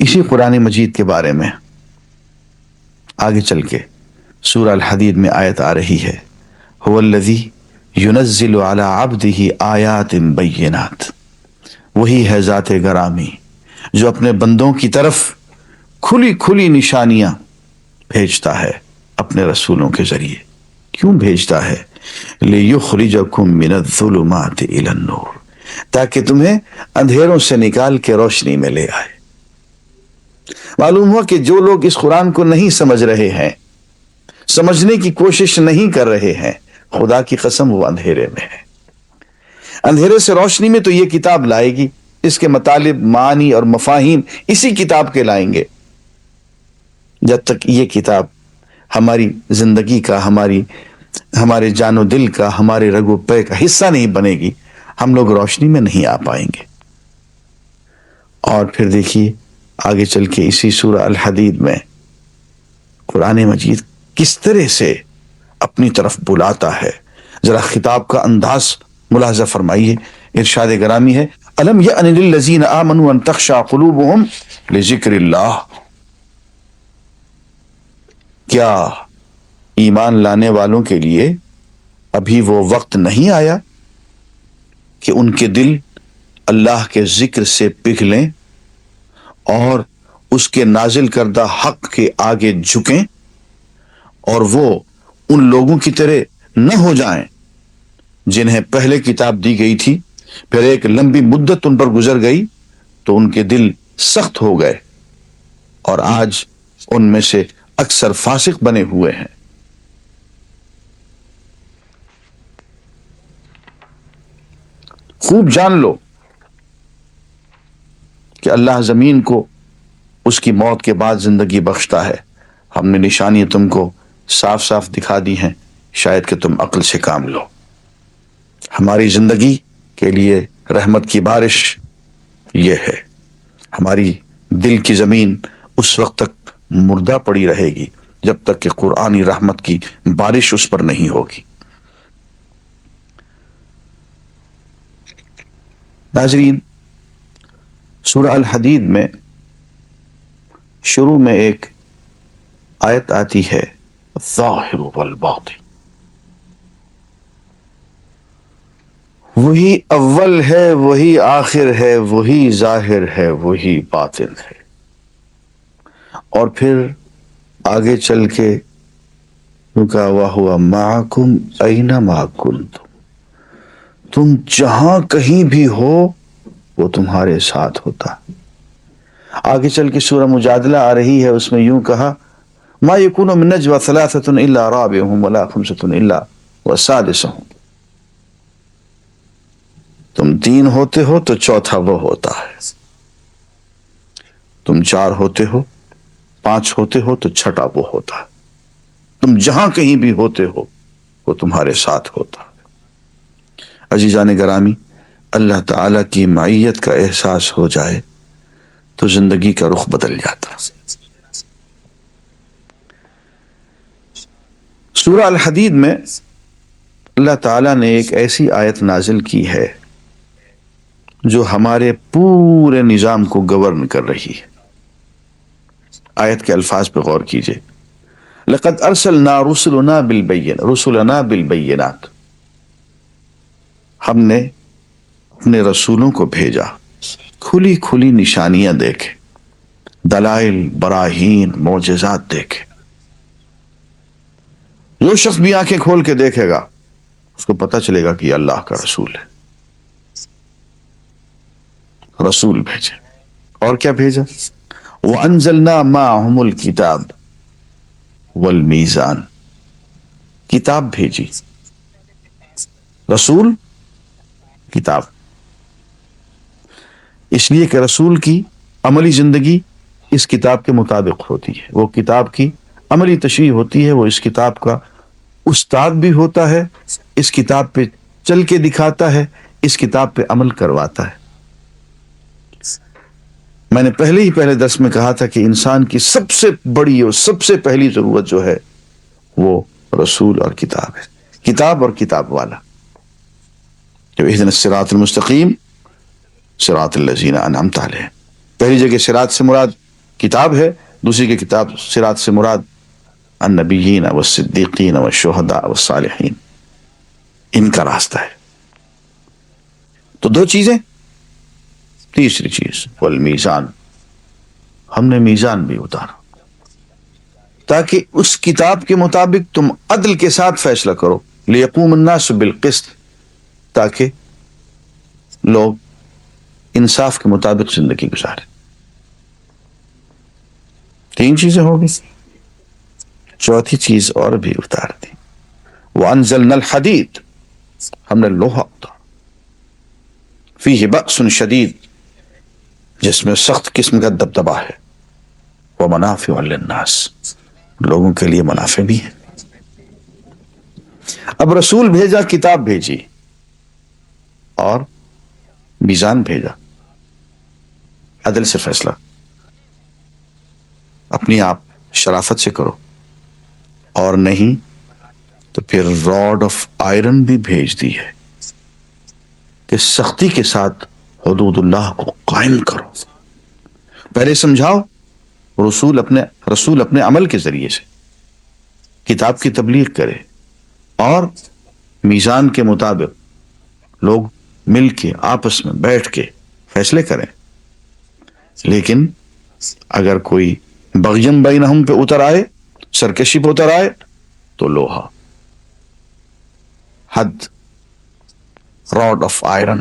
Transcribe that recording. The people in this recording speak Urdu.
اسی قرآن مجید کے بارے میں آگے چل کے سورہ الحدید میں آیت آ رہی ہے، هو الذی ينزل على عبده آیات بینات، وہی ہے ذات گرامی جو اپنے بندوں کی طرف کھلی کھلی نشانیاں بھیجتا ہے اپنے رسولوں کے ذریعے۔ کیوں بھیجتا ہے؟ لِيُخْرِجَكُم مِّنَ الظُّلُمَاتِ إِلَى النُّورِ، تاکہ تمہیں اندھیروں سے نکال کے روشنی میں لے آئے۔ معلوم ہوا کہ جو لوگ اس قرآن کو نہیں سمجھ رہے ہیں، سمجھنے کی کوشش نہیں کر رہے ہیں، خدا کی قسم وہ اندھیرے میں ہے۔ اندھیرے سے روشنی میں تو یہ کتاب لائے گی، اس کے مطالب، معانی اور مفاہیم اسی کتاب کے لائیں گے۔ جب تک یہ کتاب ہماری زندگی کا، ہمارے جان و دل کا، ہمارے رگ و پے کا حصہ نہیں بنے گی، ہم لوگ روشنی میں نہیں آ پائیں گے۔ اور پھر دیکھیے آگے چل کے اسی سورہ الحدید میں قرآن مجید کس طرح سے اپنی طرف بلاتا ہے، ذرا خطاب کا انداز ملاحظہ فرمائیے۔ ارشاد گرامی ہے، الم یأن للذین آمنوا ان تخشع قلوبهم لذکر اللہ، کیا ایمان لانے والوں کے لیے ابھی وہ وقت نہیں آیا کہ ان کے دل اللہ کے ذکر سے پگھلیں اور اس کے نازل کردہ حق کے آگے جھکیں، اور وہ ان لوگوں کی طرح نہ ہو جائیں جنہیں پہلے کتاب دی گئی تھی، پھر ایک لمبی مدت ان پر گزر گئی تو ان کے دل سخت ہو گئے، اور آج ان میں سے اکثر فاسق بنے ہوئے ہیں۔ خوب جان لو کہ اللہ زمین کو اس کی موت کے بعد زندگی بخشتا ہے۔ ہم نے نشانیاں تم کو صاف صاف دکھا دی ہیں، شاید کہ تم عقل سے کام لو۔ ہماری زندگی کے لیے رحمت کی بارش یہ ہے، ہماری دل کی زمین اس وقت تک مردہ پڑی رہے گی جب تک کہ قرآنی رحمت کی بارش اس پر نہیں ہوگی۔ ناظرین، سورہ الحدید میں شروع میں ایک آیت آتی ہے، الظاہر والباطن، وہی اول ہے، وہی آخر ہے، وہی ظاہر ہے، وہی باطن ہے۔ اور پھر آگے چل کے کہا وَهُوَ مَعَكُمْ أَيْنَمَا كُنْتُمْ، تم جہاں کہیں بھی ہو وہ تمہارے ساتھ ہوتا۔ آگے چل کے سورہ مجادلہ آ رہی ہے، اس میں یوں کہا مَا يَكُونُ مِن نَجْوَىٰ ثَلَاثَةٌ إِلَّا رَابِعُهُمْ وَلَا خَمْسَةٌ إِلَّا وَسَادِسُهُمْ، تم تین ہوتے ہو تو چوتھا وہ ہوتا ہے، تم چار ہوتے ہو، پانچ ہوتے ہو تو چھٹا وہ ہوتا ہے، تم جہاں کہیں بھی ہوتے ہو وہ تمہارے ساتھ ہوتا ہے۔ عزیزان گرامی، اللہ تعالی کی معیت کا احساس ہو جائے تو زندگی کا رخ بدل جاتا۔ سورہ الحدید میں اللہ تعالیٰ نے ایک ایسی آیت نازل کی ہے جو ہمارے پورے نظام کو گورن کر رہی ہے۔ آیت کے الفاظ پہ غور کیجئے، لَقَدْ أَرْسَلْنَا رُسُلَنَا بِالْبَيِّنَاتِ، ہم نے اپنے رسولوں کو بھیجا کھلی کھلی نشانیاں دیکھے، دلائل، براہین، معجزات دیکھے۔ جو شخص بھی آنکھیں کھول کے دیکھے گا اس کو پتہ چلے گا کہ یہ اللہ کا رسول ہے۔ رسول بھیجے، اور کیا بھیجا؟ وَأَنزَلْنَا مَعَهُمُ الْكِتَابَ وَالْمِيزَانَ، کتاب بھیجی، رسول، کتاب، اس لیے کہ رسول کی عملی زندگی اس کتاب کے مطابق ہوتی ہے، وہ کتاب کی عملی تشریح ہوتی ہے، وہ اس کتاب کا استاد بھی ہوتا ہے، اس کتاب پہ چل کے دکھاتا ہے، اس کتاب پہ عمل کرواتا ہے۔ میں نے پہلے درس میں کہا تھا کہ انسان کی سب سے بڑی اور سب سے پہلی ضرورت جو ہے وہ رسول اور کتاب ہے، کتاب اور کتاب والا۔ جو اہدنا الصراط المستقیم صراط الذین انعمت علیہم، پہلی جگہ صراط سے مراد کتاب ہے، دوسری کی کتاب صراط سے مراد النبیین والصدیقین والشہداء والصالحین، ان کا راستہ ہے۔ تو دو چیزیں، تیسری چیز والمیزان، ہم نے میزان بھی اتارا تاکہ اس کتاب کے مطابق تم عدل کے ساتھ فیصلہ کرو، لیقوم الناس بالقسط، تاکہ لوگ انصاف کے مطابق زندگی گزارے۔ تین چیزیں ہوگی، چوتھی چیز اور بھی اتار دی، وانزلنا الحدید، ہم نے لوہا اتارا، فیہ بأس شدید، جس میں سخت قسم کا دبدبا ہے، ومنافع للناس، لوگوں کے لیے منافع بھی ہے۔ اب رسول بھیجا، کتاب بھیجی اور میزان بھیجا، عدل سے فیصلہ، اپنی آپ شرافت سے کرو، اور نہیں تو پھر راڈ آف آئرن بھی بھیج دی ہے کہ سختی کے ساتھ حدود اللہ کو قائم کرو۔ پہلے سمجھاؤ، رسول اپنے عمل کے ذریعے سے کتاب کی تبلیغ کرے، اور میزان کے مطابق لوگ مل کے آپس میں بیٹھ کے فیصلے کریں۔ لیکن اگر کوئی بغیم بینہم پہ اتر آئے، سرکشی پہ اتر آئے، تو لوہا، حد، راڈ آف آئرن